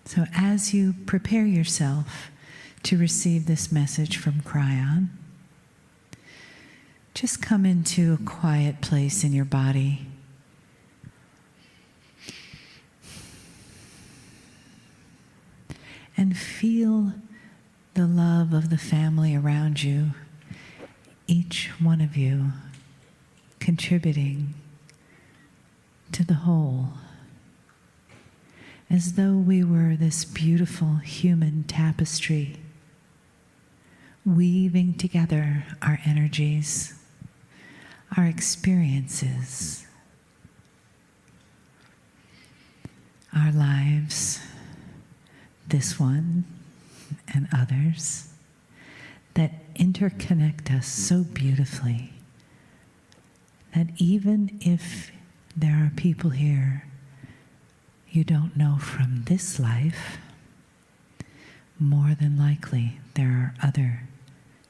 So as you prepare yourself to receive this message from Kryon, just come into a quiet place in your body. And feel the love of the family around you, each one of you contributing to the whole, as though we were this beautiful human tapestry, weaving together our energies, our experiences, our lives, this one and others, that interconnect us so beautifully that even if there are people here you don't know from this life, more than likely there are other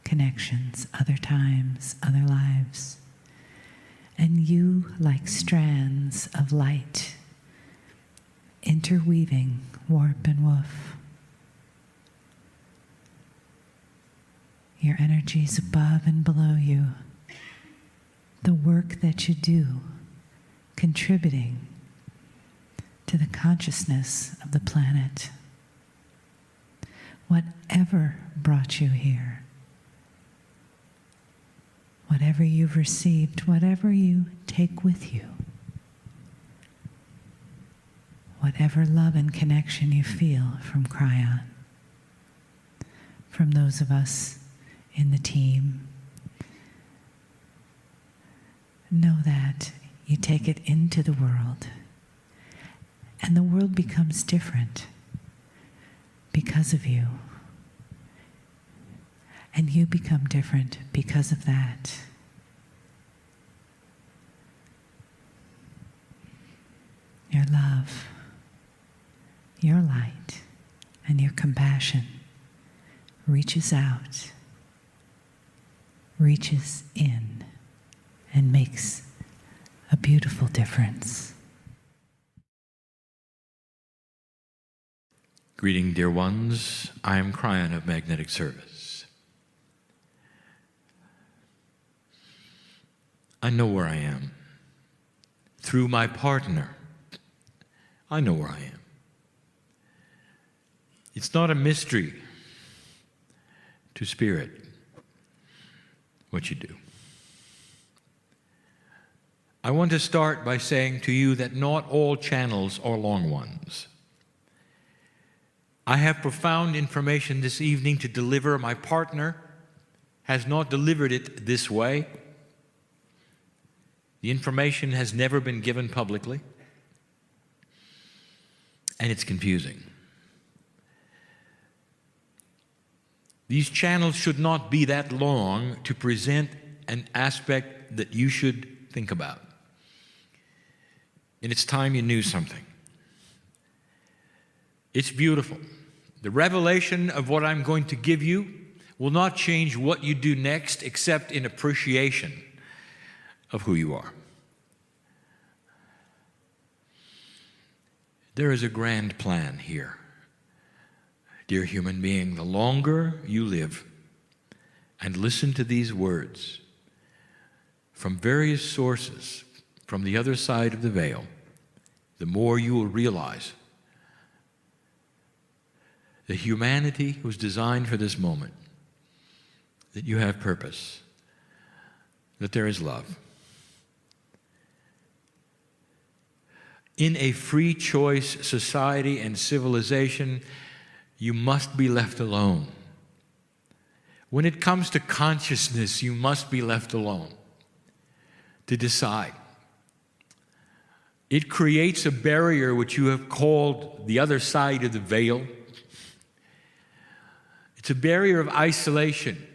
connections, other times, other lives. And you, like strands of light, interweaving warp and woof. Your energies above and below you, the work that you do, contributing to the consciousness of the planet. Whatever brought you here, whatever you've received, whatever you take with you, whatever love and connection you feel from Kryon, from those of us in the team, know that you take it into the world, and the world becomes different because of you. And you become different because of that. Your love, your light, and your compassion reaches out, reaches in, and makes a beautiful difference. Greeting, dear ones. I am Kryon of Magnetic Service. I know where I am. Through my partner, I know where I am. It's not a mystery to Spirit what you do. I want to start by saying to you that not all channels are long ones. I have profound information this evening to deliver. My partner has not delivered it this way. The information has never been given publicly, and it's confusing. These channels should not be that long to present an aspect that you should think about. And it's time you knew something. It's beautiful. The revelation of what I'm going to give you will not change what you do next, except in appreciation of who you are. There is a grand plan here. Dear human being, the longer you live and listen to these words from various sources from the other side of the veil, the more you will realize that humanity was designed for this moment, that you have purpose, that there is love. In a free choice society and civilization, you must be left alone. When it comes to consciousness, you must be left alone to decide. It creates a barrier which you have called the other side of the veil. It's a barrier of isolation.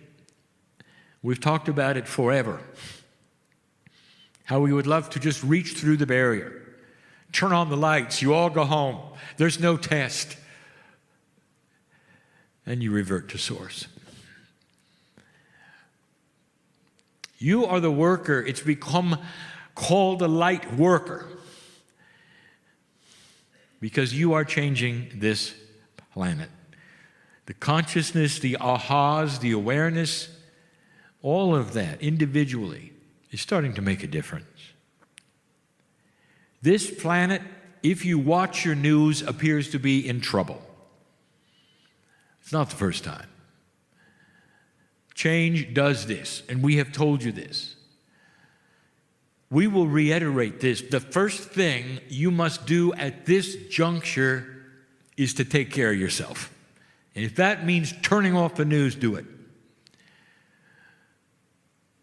We've talked about it forever. How we would love to just reach through the barrier. Turn on the lights, you all go home. There's no test. And you revert to source. You are the worker. It's become called a light worker because you are changing this planet. The consciousness, the ahas, the awareness, all of that individually is starting to make a difference. This planet, if you watch your news, appears to be in trouble. It's not the first time. Change does this, and we have told you this. We will reiterate this. The first thing you must do at this juncture is to take care of yourself. And if that means turning off the news, do it.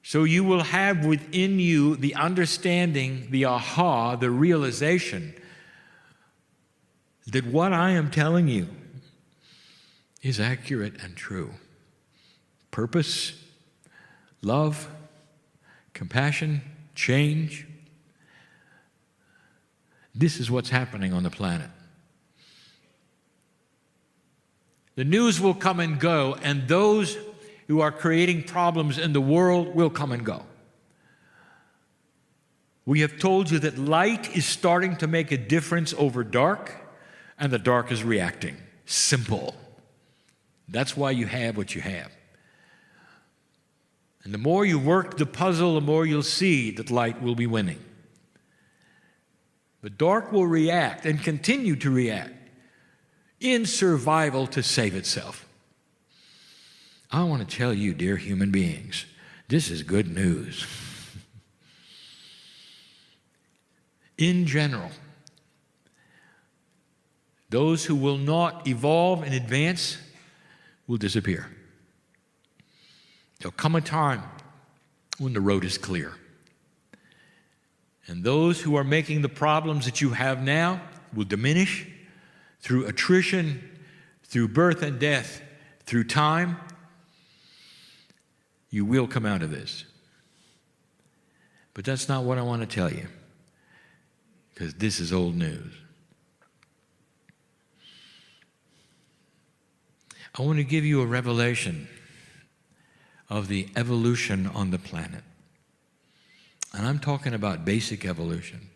So you will have within you the understanding, the aha, the realization that what I am telling you is accurate and true. Purpose, love, compassion, change. This is what's happening on the planet. The news will come and go, and those who are creating problems in the world will come and go. We have told you that light is starting to make a difference over dark, and the dark is reacting. Simple. That's why you have what you have. And the more you work the puzzle, the more you'll see that light will be winning. The dark will react and continue to react in survival to save itself. I want to tell you, dear human beings, this is good news. In general, those who will not evolve and advance will disappear. There'll come a time when the road is clear. And those who are making the problems that you have now will diminish through attrition, through birth and death, through time. You will come out of this. But that's not what I want to tell you, because this is old news. I want to give you a revelation of the evolution on the planet. And I'm talking about basic evolution.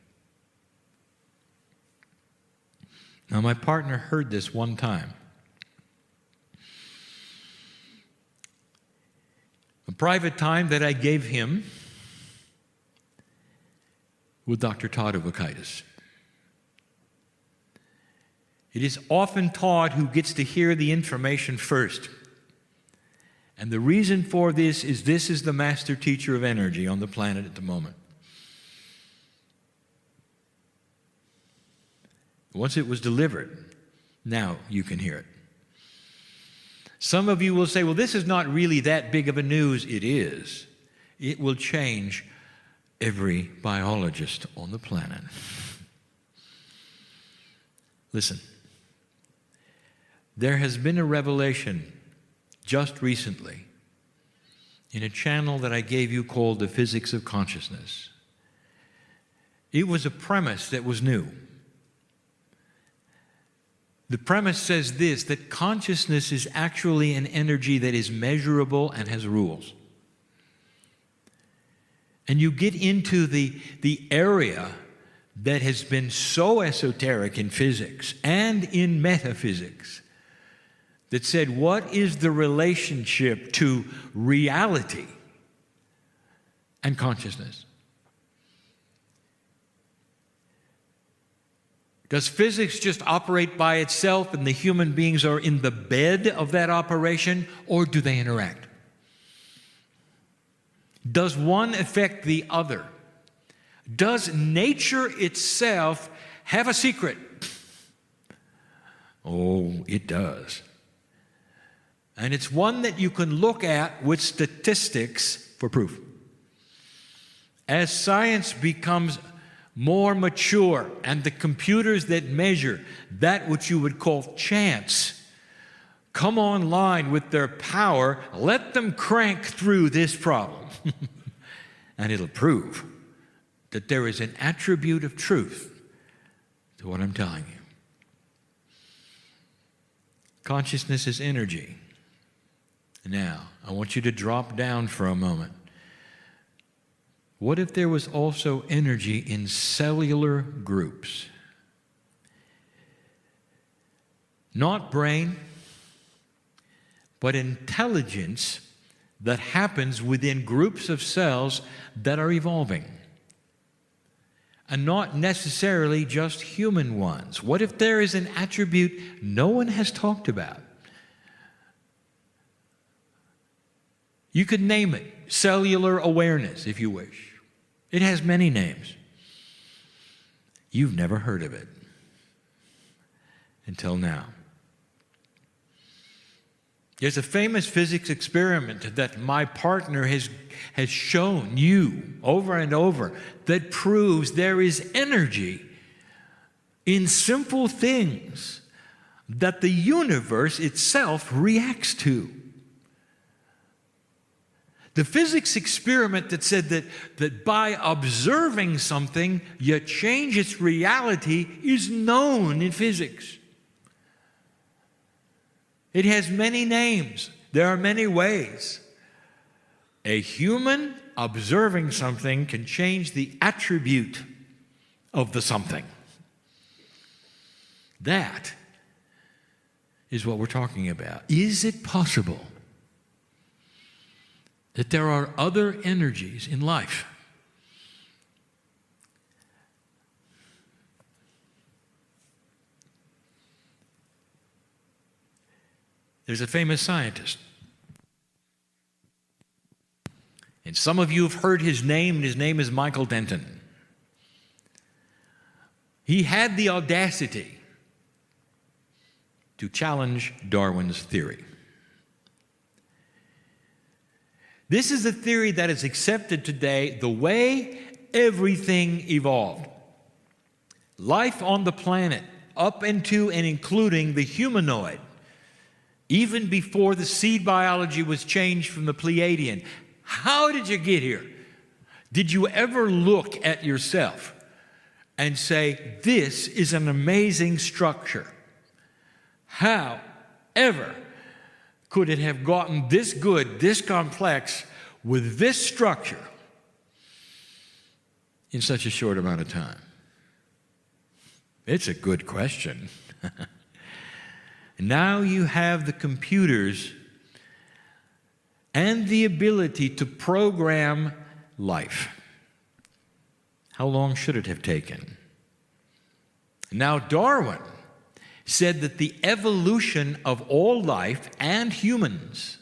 Now, my partner heard this one time. A private time that I gave him with Dr. Todd Uvakaitis. It is often Todd who gets to hear the information first. And the reason for this is the master teacher of energy on the planet at the moment. Once it was delivered, now you can hear it. Some of you will say, well, this is not really that big of a news. It is. It will change every biologist on the planet. Listen, there has been a revelation just recently in a channel that I gave you called The Physics of Consciousness. It was a premise that was new. The premise says this, that consciousness is actually an energy that is measurable and has rules. And you get into the area that has been so esoteric in physics and in metaphysics that said, what is the relationship to reality and consciousness? Does physics just operate by itself and the human beings are in the bed of that operation, or do they interact? Does one affect the other? Does nature itself have a secret? Oh, it does. And it's one that you can look at with statistics for proof. As science becomes more mature and the computers that measure that which you would call chance come online with their power, let them crank through this problem. And it'll prove that there is an attribute of truth to what I'm telling you. Consciousness is energy. Now, I want you to drop down for a moment. What if there was also energy in cellular groups? not brain, but intelligence that happens within groups of cells that are evolving. And not necessarily just human ones. What if there is an attribute no one has talked about? You could name it cellular awareness, if you wish. It has many names. You've never heard of it until now. There's a famous physics experiment that my partner has shown you over and over that proves there is energy in simple things that the universe itself reacts to. The physics experiment that said that by observing something, you change its reality is known in physics. It has many names. There are many ways. A human observing something can change the attribute of the something. That is what we're talking about. Is it possible that there are other energies in life? There's a famous scientist. And some of you have heard his name, and his name is Michael Denton. He had the audacity to challenge Darwin's theory. This is a theory that is accepted today the way everything evolved. Life on the planet, up into and including the humanoid, even before the seed biology was changed from the Pleiadian. How did you get here? Did you ever look at yourself and say, this is an amazing structure? How ever could it have gotten this good, this complex, with this structure in such a short amount of time? It's a good question. Now you have the computers and the ability to program life. How long should it have taken? Now, Darwin said that the evolution of all life and humans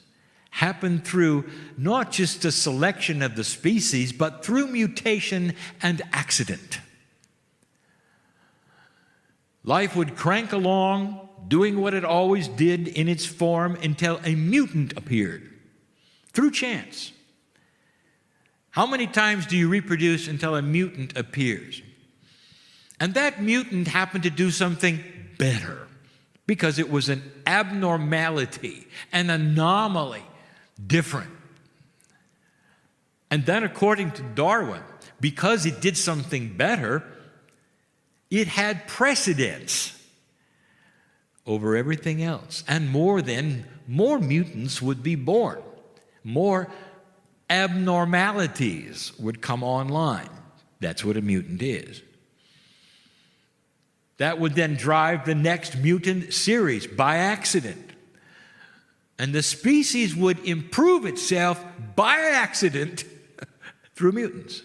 happened through not just a selection of the species, but through mutation and accident. Life would crank along, doing what it always did in its form until a mutant appeared, through chance. How many times do you reproduce until a mutant appears? And that mutant happened to do something better, because it was an abnormality, an anomaly, different. And then according to Darwin, because it did something better, it had precedence over everything else. And more mutants would be born. More abnormalities would come online. That's what a mutant is. That would then drive the next mutant series by accident. And the species would improve itself by accident through mutants.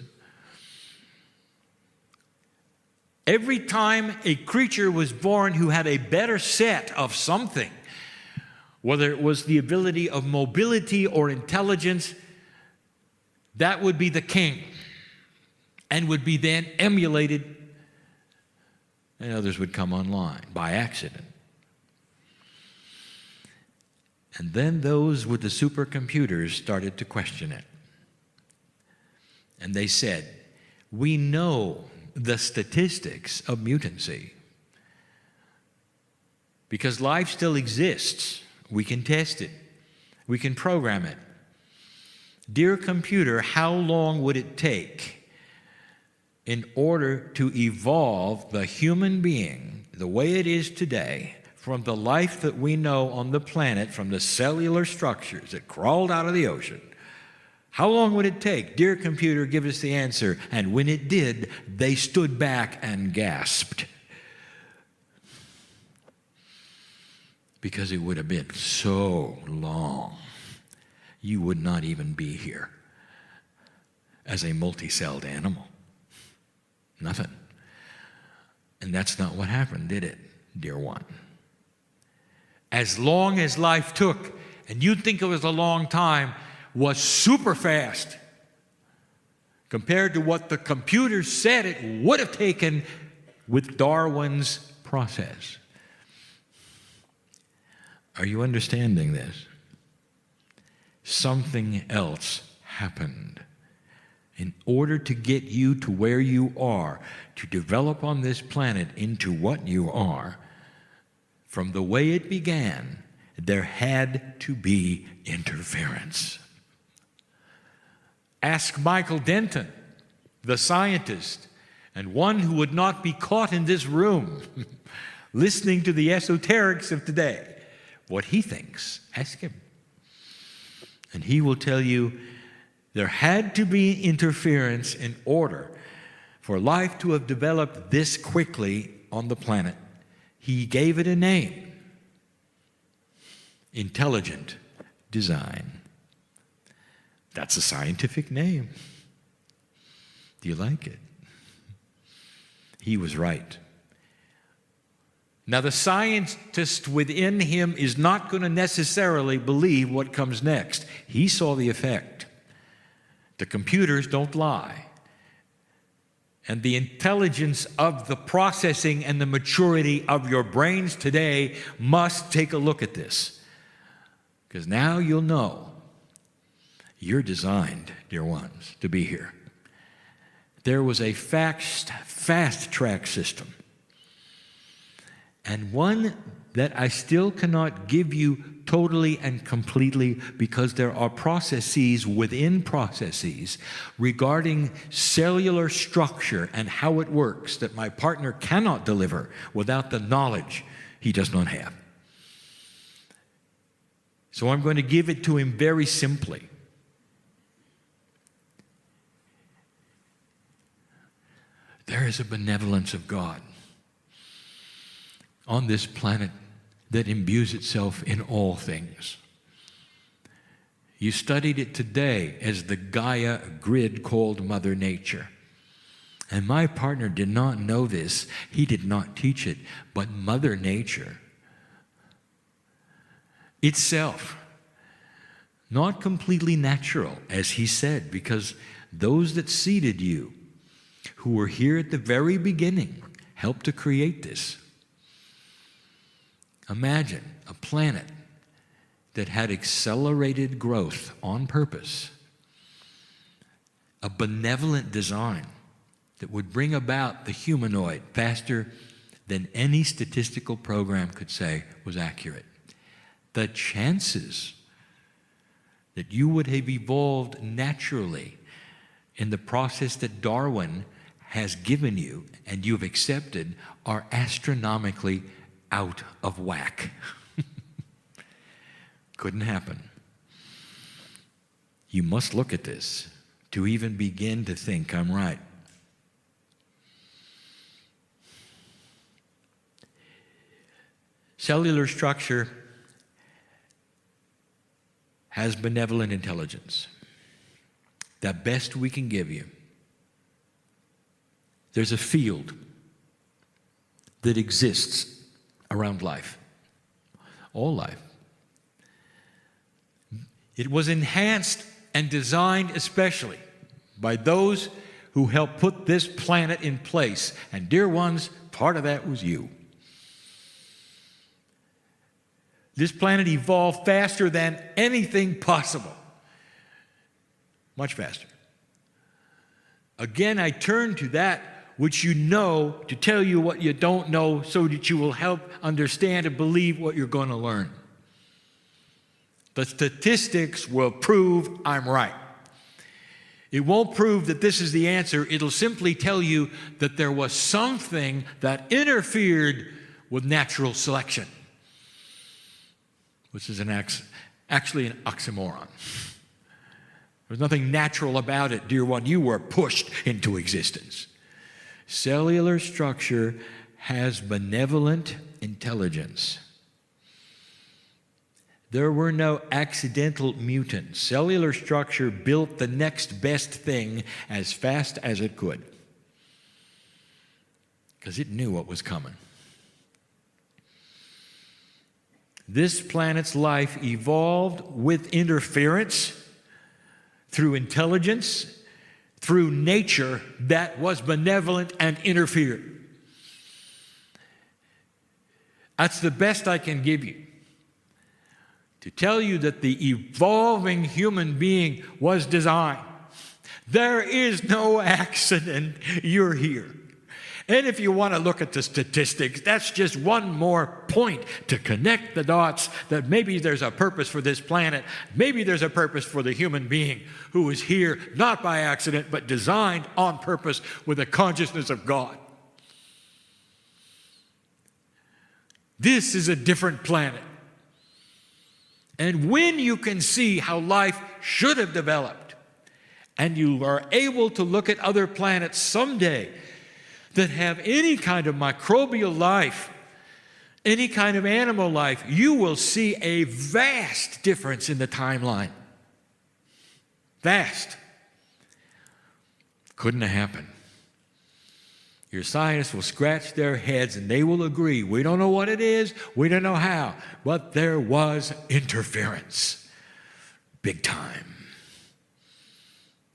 Every time a creature was born who had a better set of something, whether it was the ability of mobility or intelligence, that would be the king and would be then emulated, and others would come online by accident. And then those with the supercomputers started to question it. And they said, we know the statistics of mutancy. Because life still exists. We can test it. We can program it. Dear computer, how long would it take in order to evolve the human being the way it is today from the life that we know on the planet, from the cellular structures that crawled out of the ocean? How long would it take? Dear computer, give us the answer. And when it did, they stood back and gasped. because it would have been so long, you would not even be here as a multi-celled animal. Nothing. And that's not what happened, did it, dear one? As long as life took, and you'd think it was a long time, was super fast compared to what the computer said it would have taken with Darwin's process. Are you understanding this? Something else happened. In order to get you to where you are, to develop on this planet into what you are, from the way it began, there had to be interference. Ask Michael Denton, the scientist, and one who would not be caught in this room listening to the esoterics of today, what he thinks. Ask him. And he will tell you there had to be interference in order for life to have developed this quickly on the planet. He gave it a name: intelligent design. That's a scientific name. Do you like it? He was right. Now, the scientist within him is not going to necessarily believe what comes next. He saw the effect. The computers don't lie. And the intelligence of the processing and the maturity of your brains today must take a look at this. Because now you'll know you're designed, dear ones, to be here. There was a fast track system, and one that I still cannot give you totally and completely, because there are processes within processes regarding cellular structure and how it works that my partner cannot deliver without the knowledge he does not have. So I'm going to give it to him very simply. There is a benevolence of God on this planet that imbues itself in all things. You studied it today as the Gaia grid called Mother Nature. And my partner did not know this. He did not teach it. But Mother Nature itself, not completely natural, as he said, because those that seeded you, who were here at the very beginning, helped to create this. Imagine a planet that had accelerated growth on purpose, a benevolent design that would bring about the humanoid faster than any statistical program could say was accurate. The chances that you would have evolved naturally in the process that Darwin has given you and you've accepted are astronomically out of whack. Couldn't happen. You must look at this to even begin to think I'm right. Cellular structure has benevolent intelligence. The best we can give you. There's a field that exists around life, all life. It was enhanced and designed especially by those who helped put this planet in place. And dear ones, part of that was you. This planet evolved faster than anything possible. Much faster. Again, I turn to that which you know to tell you what you don't know so that you will help understand and believe what you're going to learn. The statistics will prove I'm right. It won't prove that this is the answer. It'll simply tell you that there was something that interfered with natural selection, which is actually an oxymoron. There's nothing natural about it, dear one. You were pushed into existence. Cellular structure has benevolent intelligence. There were no accidental mutants. Cellular structure built the next best thing as fast as it could, because it knew what was coming. This planet's life evolved with interference, through intelligence, through nature that was benevolent and interfered. That's the best I can give you, to tell you that the evolving human being was designed. There is no accident. You're here. And if you want to look at the statistics, that's just one more point to connect the dots that maybe there's a purpose for this planet. Maybe there's a purpose for the human being who is here, not by accident, but designed on purpose with a consciousness of God. This is a different planet. And when you can see how life should have developed, and you are able to look at other planets someday that have any kind of microbial life, any kind of animal life, you will see a vast difference in the timeline. Vast. Couldn't have happened. Your scientists will scratch their heads and they will agree, we don't know what it is, we don't know how, but there was interference. Big time.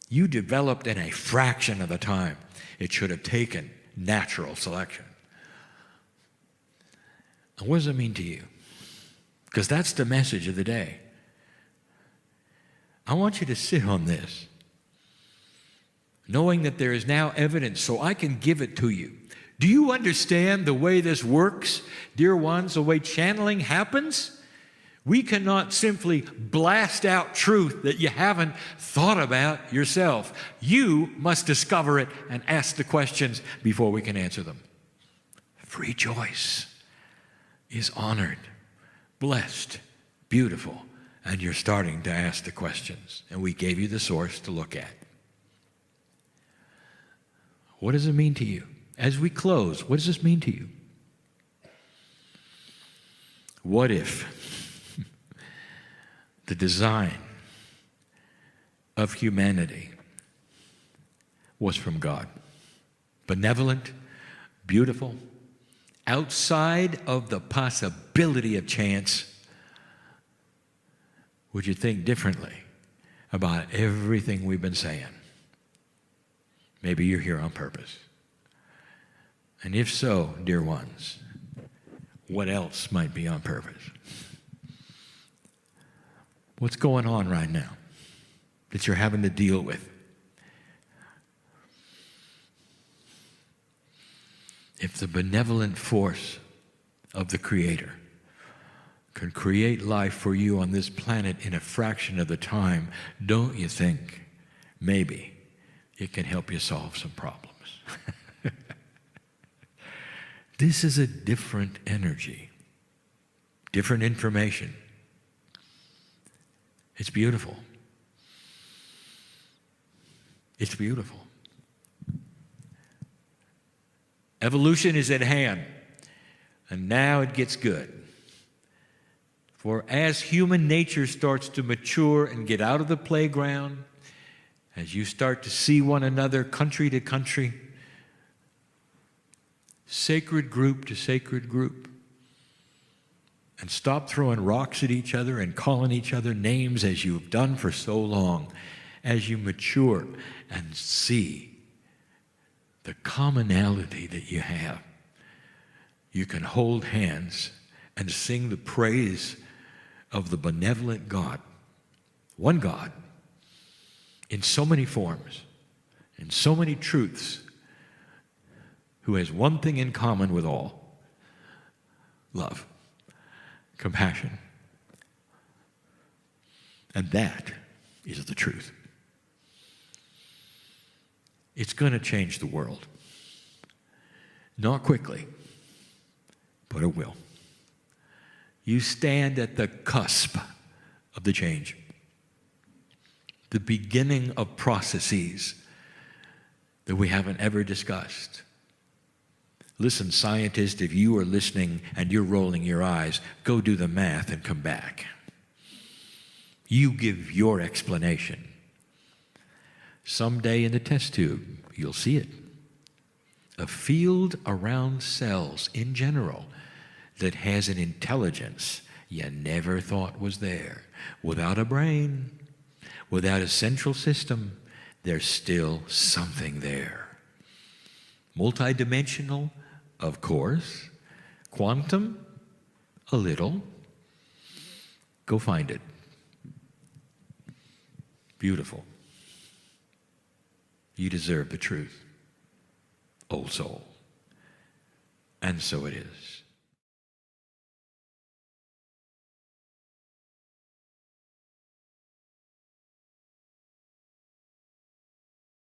You developed in a fraction of the time it should have taken natural selection. And what does it mean to you? Because that's the message of the day. I want you to sit on this, knowing that there is now evidence so I can give it to you. Do you understand the way this works, dear ones, the way channeling happens? We cannot simply blast out truth that you haven't thought about yourself. You must discover it and ask the questions before we can answer them. Free choice is honored, blessed, beautiful, and you're starting to ask the questions. And we gave you the source to look at. What does it mean to you? As we close, what does this mean to you? What if the design of humanity was from God? Benevolent, beautiful, outside of the possibility of chance. Would you think differently about everything we've been saying? Maybe you're here on purpose. And if so, dear ones, what else might be on purpose? What's going on right now that you're having to deal with? If the benevolent force of the Creator can create life for you on this planet in a fraction of the time, don't you think maybe it can help you solve some problems? This is a different energy, different information. It's beautiful. It's beautiful. Evolution is at hand, and now it gets good. For as human nature starts to mature and get out of the playground, as you start to see one another country to country, sacred group to sacred group, and stop throwing rocks at each other and calling each other names as you've done for so long, as you mature and see the commonality that you have, you can hold hands and sing the praise of the benevolent God, one God, in so many forms, in so many truths, who has one thing in common with all: love, compassion. And that is the truth. It's going to change the world. Not quickly, but it will. You stand at the cusp of the change, the beginning of processes that we haven't ever discussed. Listen, scientists, if you are listening and you're rolling your eyes, go do the math and come back. You give your explanation. Someday in the test tube, you'll see it. A field around cells in general that has an intelligence you never thought was there. Without a brain, without a central system, there's still something there. Multidimensional, of course. Quantum, a little. Go find it. Beautiful. You deserve the truth, old soul. And so it is.